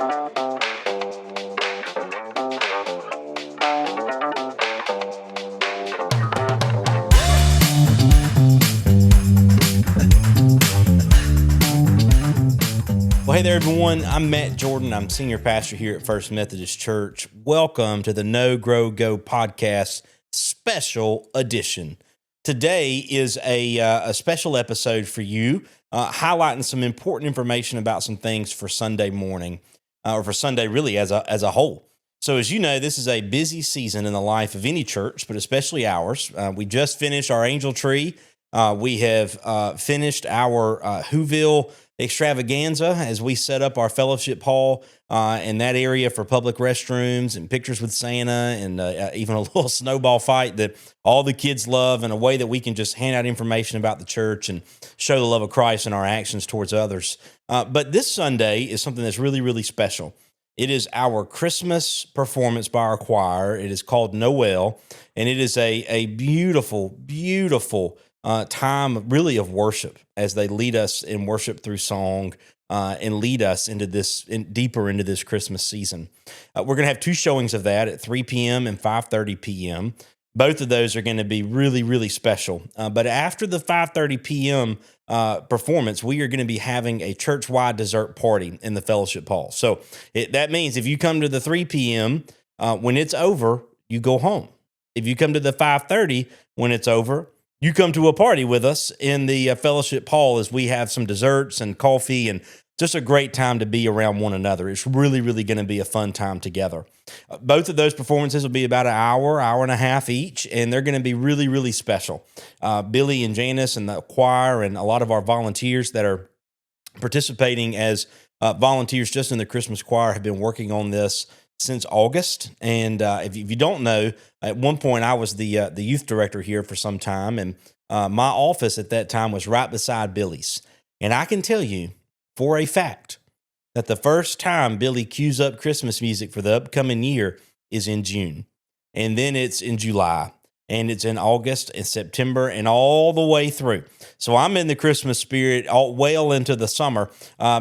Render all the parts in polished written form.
Well, hey there, everyone. I'm Matt Jordan. I'm senior pastor here at First Methodist Church. Welcome to the No Grow Go podcast special edition. Today is a special episode for you, highlighting some important information about some things for Sunday morning, or for Sunday really as a whole. So as you know, this is a busy season in the life of any church, but especially ours. We just finished our Angel Tree. We have finished our Whoville extravaganza as we set up our fellowship hall in that area for public restrooms and pictures with Santa and even a little snowball fight that all the kids love, and a way that we can just hand out information about the church and show the love of Christ in our actions towards others. But this Sunday is something that's really, really special. It is our Christmas performance by our choir. It is called Noel, and it is a beautiful, beautiful time really of worship as they lead us in worship through song and lead us into deeper into this Christmas season. We're going to have two showings of that at 3 p.m. and 5:30 p.m. Both of those are going to be really, really special. But after the 5:30 p.m. Performance, we are going to be having a church-wide dessert party in the fellowship hall. So that means if you come to the 3 p.m., when it's over, you go home. If you come to the 5:30, when it's over, you come to a party with us in the fellowship hall as we have some desserts and coffee and just a great time to be around one another. It's really, really going to be a fun time together. Both of those performances will be about an hour and a half each, and they're going to be really, really special. Billy and Janice and the choir and a lot of our volunteers that are participating as volunteers just in the Christmas choir have been working on this since August. And if you don't know, at one point I was the youth director here for some time, and my office at that time was right beside Billy's. And I can tell you for a fact that the first time Billy cues up Christmas music for the upcoming year is in June. And then it's in July. And it's in August and September and all the way through. So I'm in the Christmas spirit well into the summer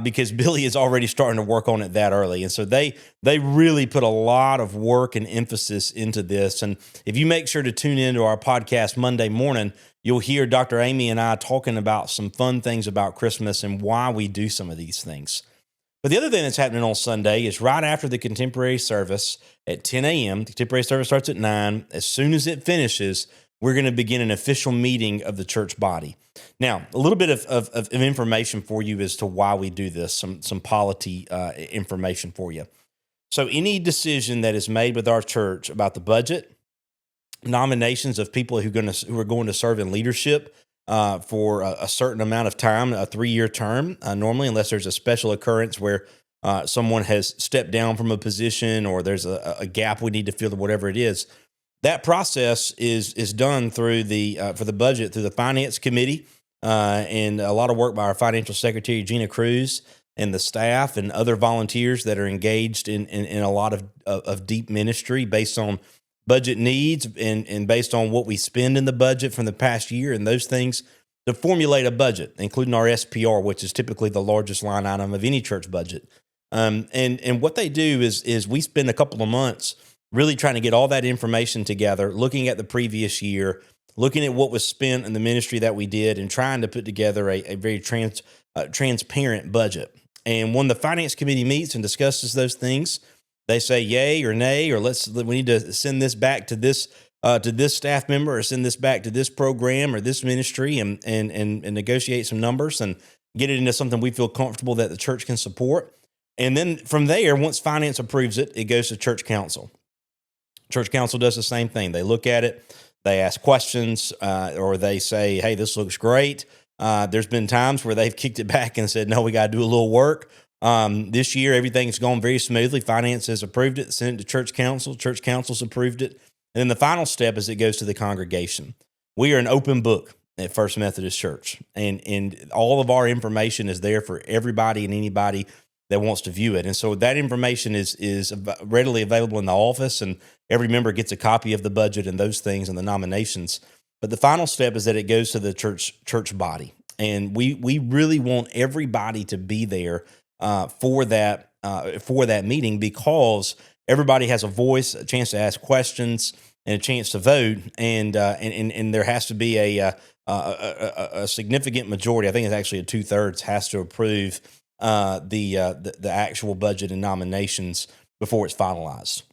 because Billy is already starting to work on it that early. And so they really put a lot of work and emphasis into this. And if you make sure to tune into our podcast Monday morning, you'll hear Dr. Amy and I talking about some fun things about Christmas and why we do some of these things. But the other thing that's happening on Sunday is right after the contemporary service at 10 a.m., the contemporary service starts at 9. As soon as it finishes, we're going to begin an official meeting of the church body. Now, a little bit of information for you as to why we do this, some polity information for you. So any decision that is made with our church about the budget, nominations of people who are going to serve in leadership, for a certain amount of time, a 3-year term, normally, unless there's a special occurrence where someone has stepped down from a position or there's a gap we need to fill or whatever it is. That process is done through for the budget through the finance committee and a lot of work by our financial secretary, Gina Cruz, and the staff and other volunteers that are engaged in a lot of deep ministry based on budget needs and based on what we spend in the budget from the past year and those things to formulate a budget, including our SPR, which is typically the largest line item of any church budget. And what they do is we spend a couple of months really trying to get all that information together, looking at the previous year, looking at what was spent in the ministry that we did, and trying to put together a very transparent budget. And when the finance committee meets and discusses those things, they say yay or nay, or we need to send this back to this staff member, or send this back to this program or this ministry, and negotiate some numbers and get it into something we feel comfortable that the church can support. And then from there, once finance approves it, it goes to church council. Church council does the same thing. They look at it, they ask questions, or they say, hey, this looks great. There's been times where they've kicked it back and said, no, we got to do a little work. This year, everything's gone very smoothly. Finance has approved it, sent it to church council. Church council's approved it. And then the final step is it goes to the congregation. We are an open book at First Methodist Church, and all of our information is there for everybody and anybody that wants to view it. And so that information is readily available in the office, and every member gets a copy of the budget and those things and the nominations. But the final step is that it goes to the church body. And we really want everybody to be there for that meeting, because everybody has a voice, a chance to ask questions, and a chance to vote, and there has to be a significant majority. I think it's actually a 2/3 has to approve the actual budget and nominations before it's finalized.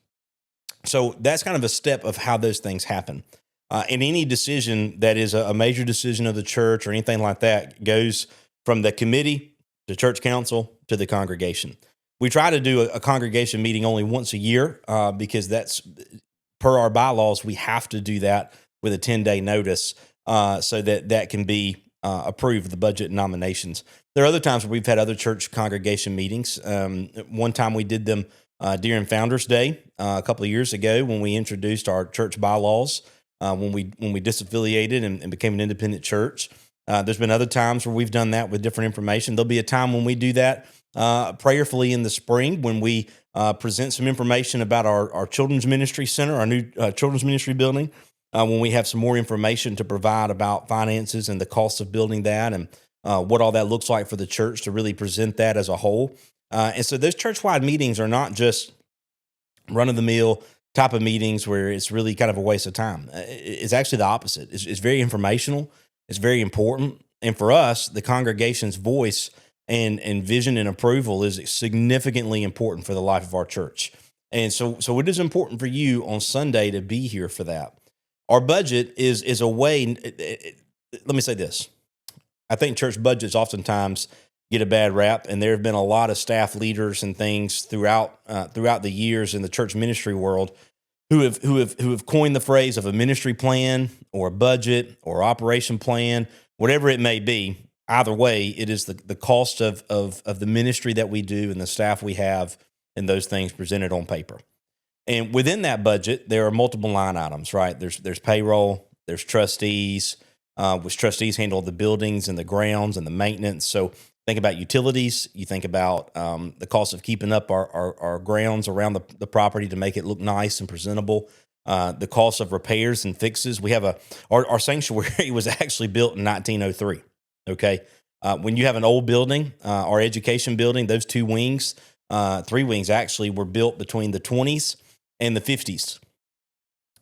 So that's kind of a step of how those things happen. And any decision that is a major decision of the church or anything like that goes from the committee to church council to the congregation. We try to do a congregation meeting only once a year because that's per our bylaws. We have to do that with a 10-day notice so that can be approved, the budget and nominations. There are other times where we've had other church congregation meetings. One time we did them during Founders Day a couple of years ago when we introduced our church bylaws, when we disaffiliated and became an independent church. There's been other times where we've done that with different information. There'll be a time when we do that prayerfully in the spring when we present some information about our children's ministry center, our new children's ministry building, when we have some more information to provide about finances and the cost of building that and what all that looks like for the church to really present that as a whole. And so those church-wide meetings are not just run-of-the-mill type of meetings where it's really kind of a waste of time. It's actually the opposite. It's very informational. It's very important. And for us, the congregation's voice and vision and approval is significantly important for the life of our church. And so it is important for you on Sunday to be here for that. Our budget is a way, let me say this. I think church budgets oftentimes get a bad rap, and there have been a lot of staff leaders and things throughout the years in the church ministry world who have coined the phrase of a ministry plan or a budget or operation plan, whatever it may be. Either way, it is the cost of the ministry that we do and the staff we have and those things presented on paper. And within that budget, there are multiple line items, right? There's payroll, there's trustees, which trustees handle the buildings and the grounds and the maintenance. So think about utilities. You think about the cost of keeping up our grounds around the property to make it look nice and presentable. The cost of repairs and fixes. We have our sanctuary was actually built in 1903. Okay, when you have an old building, our education building, those 2 wings, 3 wings actually, were built between the 20s and the 50s.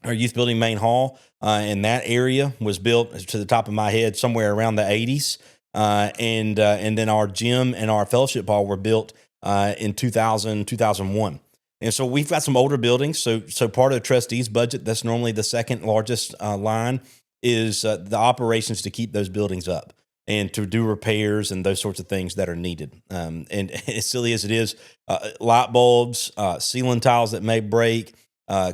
Our youth building main hall in that area was built, to the top of my head, somewhere around the 80s. And then our gym and our fellowship hall were built in 2000, 2001. And so we've got some older buildings. So part of the trustees' budget, that's normally the second largest line, is the operations to keep those buildings up and to do repairs and those sorts of things that are needed. And as silly as it is, light bulbs, ceiling tiles that may break,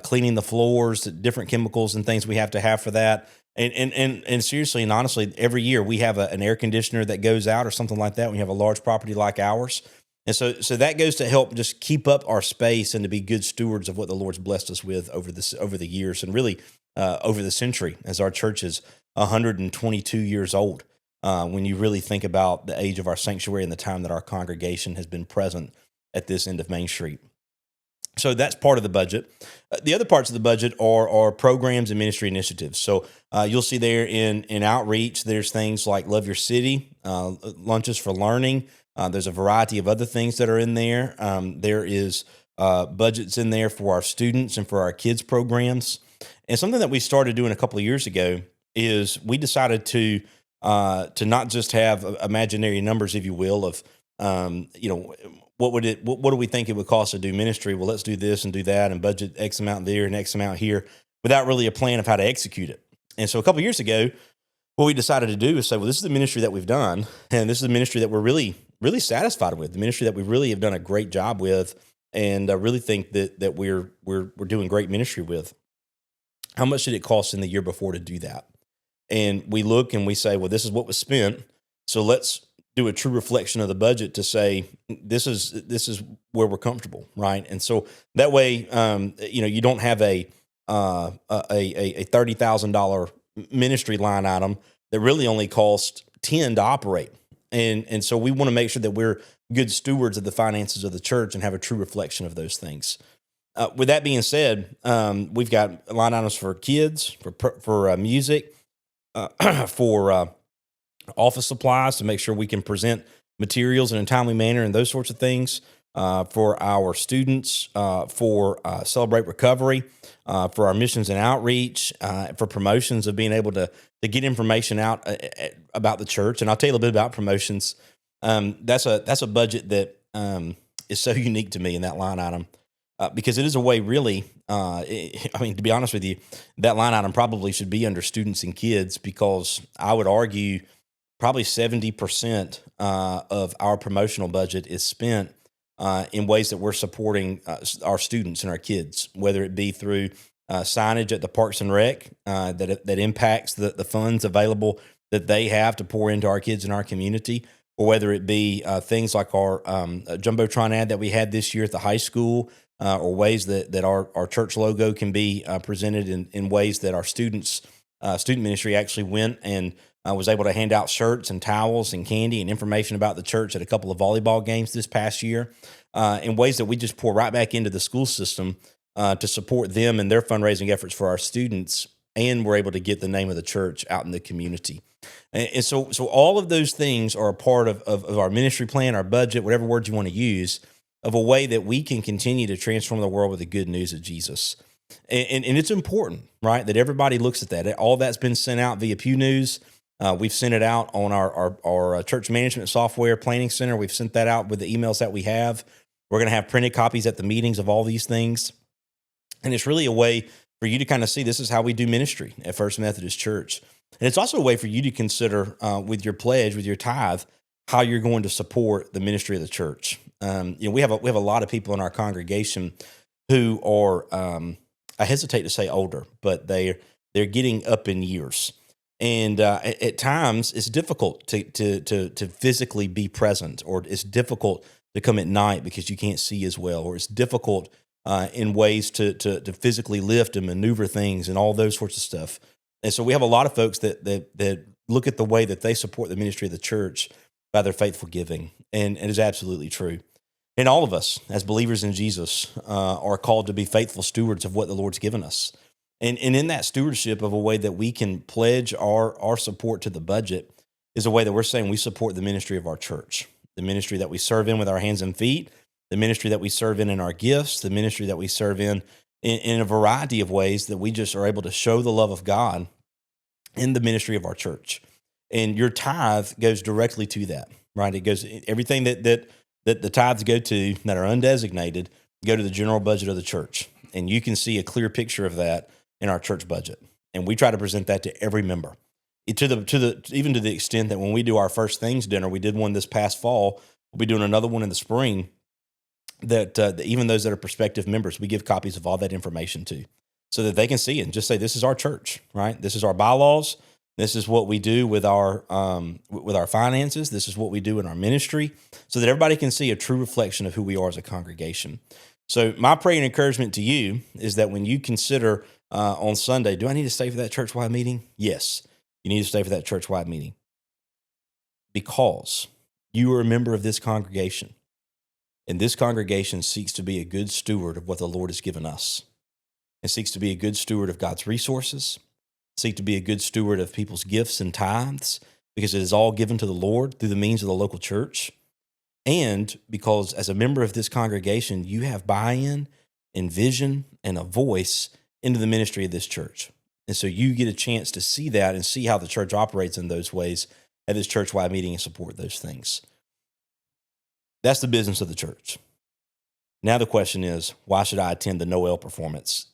cleaning the floors, different chemicals and things we have to have for that. And seriously and honestly, every year we have an air conditioner that goes out or something like that when you have a large property like ours. And so that goes to help just keep up our space and to be good stewards of what the Lord's blessed us with over the years and really over the century, as our church is 122 years old. When you really think about the age of our sanctuary and the time that our congregation has been present at this end of Main Street. So that's part of the budget. The other parts of the budget are programs and ministry initiatives. So you'll see there in outreach, there's things like Love Your City, lunches for learning. There's a variety of other things that are in there. There is budgets in there for our students and for our kids programs. And something that we started doing a couple of years ago is we decided to not just have imaginary numbers, if you will, of what do we think it would cost to do ministry? Well, let's do this and do that and budget X amount there and X amount here without really a plan of how to execute it. And so a couple of years ago, what we decided to do is say, well, this is the ministry that we've done, and this is the ministry that we're really, really satisfied with, the ministry that we really have done a great job with, and I really think that we're doing great ministry with. How much did it cost in the year before to do that? And we look and we say, well, this is what was spent, so let's do a true reflection of the budget to say this is where we're comfortable, right? And so that way, you don't have a $30,000 ministry line item that really only costs $10 to operate, and so we want to make sure that we're good stewards of the finances of the church and have a true reflection of those things. With that being said, we've got line items for kids, for music, for office supplies to make sure we can present materials in a timely manner and those sorts of things for our students, for Celebrate Recovery, for our missions and outreach, for promotions of being able to get information out about the church. And I'll tell you a little bit about promotions. That's a budget that is so unique to me in that line item. Because it is a way, really. To be honest with you, that line item probably should be under students and kids, because I would argue probably 70% of our promotional budget is spent in ways that we're supporting our students and our kids, whether it be through signage at the Parks and Rec that impacts the funds available that they have to pour into our kids in our community, or whether it be things like our Jumbotron ad that we had this year at the high school, or ways that our church logo can be presented in ways that our student ministry actually went and was able to hand out shirts and towels and candy and information about the church at a couple of volleyball games this past year, in ways that we just pour right back into the school system to support them and their fundraising efforts for our students, and we're able to get the name of the church out in the community. And so all of those things are a part of our ministry plan, our budget, whatever words you want to use, of a way that we can continue to transform the world with the good news of Jesus. And it's important, right, that everybody looks at that. All that's been sent out via Pew News. We've sent it out on our church management software, Planning Center. We've sent that out with the emails that we have. We're going to have printed copies at the meetings of all these things. And it's really a way for you to kind of see this is how we do ministry at First Methodist Church. And it's also a way for you to consider with your pledge, with your tithe, how you're going to support the ministry of the church. We have a lot of people in our congregation who are, I hesitate to say older, but they're getting up in years, and at times it's difficult to physically be present, or it's difficult to come at night because you can't see as well, or it's difficult in ways to physically lift and maneuver things and all those sorts of stuff. And so we have a lot of folks that look at the way that they support the ministry of the church by their faithful giving, and it is absolutely true. And all of us, as believers in Jesus, are called to be faithful stewards of what the Lord's given us. And in that stewardship, of a way that we can pledge our support to the budget, is a way that we're saying we support the ministry of our church, the ministry that we serve in with our hands and feet, the ministry that we serve in our gifts, the ministry that we serve in a variety of ways that we just are able to show the love of God in the ministry of our church. And your tithe goes directly to that, right? It goes, everything that the tithes go to that are undesignated go to the general budget of the church. And you can see a clear picture of that in our church budget. And we try to present that to every member, even to the extent that when we do our First Things dinner, we did one this past fall, we'll be doing another one in the spring, that even those that are prospective members, we give copies of all that information to, so that they can see it and just say, this is our church, right? This is our bylaws. This is what we do with our finances. This is what we do in our ministry, so that everybody can see a true reflection of who we are as a congregation. So my prayer and encouragement to you is that when you consider on Sunday, do I need to stay for that church-wide meeting? Yes, you need to stay for that church-wide meeting, because you are a member of this congregation, and this congregation seeks to be a good steward of what the Lord has given us. It seeks to be a good steward of God's resources, seek to be a good steward of people's gifts and tithes, because it is all given to the Lord through the means of the local church. And because as a member of this congregation, you have buy-in and vision and a voice into the ministry of this church. And so you get a chance to see that and see how the church operates in those ways at this church-wide meeting and support those things. That's the business of the church. Now the question is, why should I attend the Noel performance?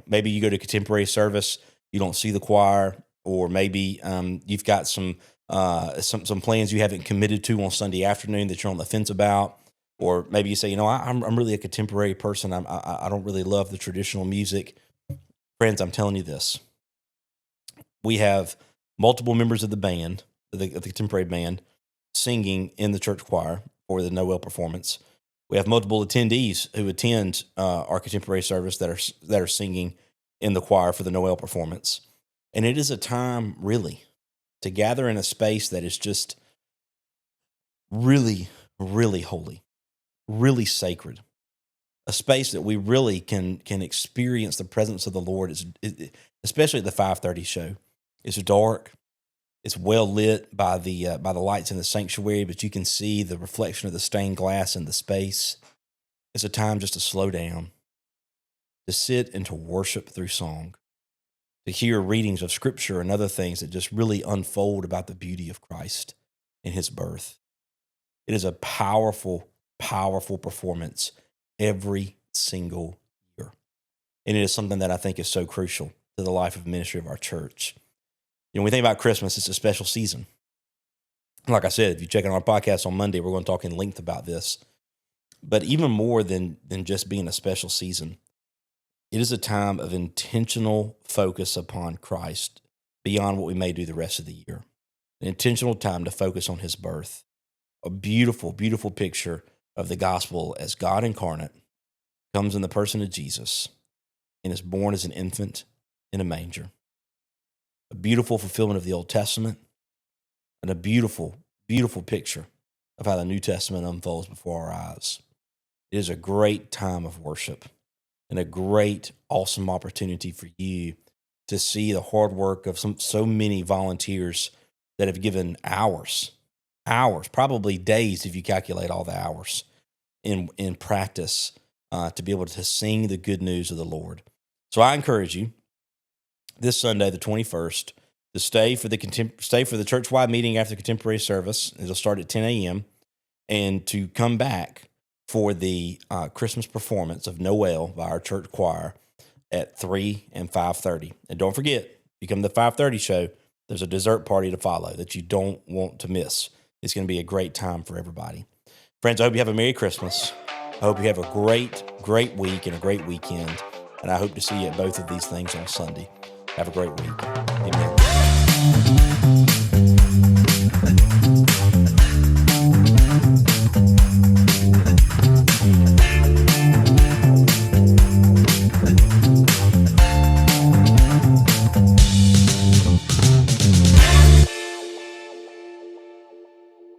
Maybe you go to contemporary service, you don't see the choir, or maybe you've got some plans you haven't committed to on Sunday afternoon that you're on the fence about, or maybe you say, I'm really a contemporary person. I don't really love the traditional music. Friends, I'm telling you this: we have multiple members of the band, the contemporary band, singing in the church choir for the Noel performance. We have multiple attendees who attend our contemporary service that are singing in the choir for the Noel performance. And it is a time, really, to gather in a space that is just really, really holy, really sacred. A space that we really can experience the presence of the Lord, especially at the 5:30 show. It's dark. It's well lit by the lights in the sanctuary, but you can see the reflection of the stained glass in the space. It's a time just to slow down, to sit and to worship through song, to hear readings of scripture and other things that just really unfold about the beauty of Christ and his birth. It is a powerful, powerful performance every single year. And it is something that I think is so crucial to the life of ministry of our church. When we think about Christmas, it's a special season. Like I said, if you check out our podcast on Monday, we're going to talk in length about this. But even more than just being a special season, it is a time of intentional focus upon Christ beyond what we may do the rest of the year. An intentional time to focus on his birth. A beautiful, beautiful picture of the gospel as God incarnate comes in the person of Jesus and is born as an infant in a manger. A beautiful fulfillment of the Old Testament and a beautiful, beautiful picture of how the New Testament unfolds before our eyes. It is a great time of worship and a great, awesome opportunity for you to see the hard work of so many volunteers that have given hours, probably days if you calculate all the hours in practice to be able to sing the good news of the Lord. So I encourage you this Sunday, the 21st, to stay for the church-wide meeting after the contemporary service. It'll start at 10 a.m. and to come back for the Christmas performance of Noel by our church choir at 3 and 5:30. And don't forget, if you come to the 5:30 show, there's a dessert party to follow that you don't want to miss. It's going to be a great time for everybody. Friends, I hope you have a Merry Christmas. I hope you have a great, great week and a great weekend. And I hope to see you at both of these things on Sunday. Have a great week. Amen.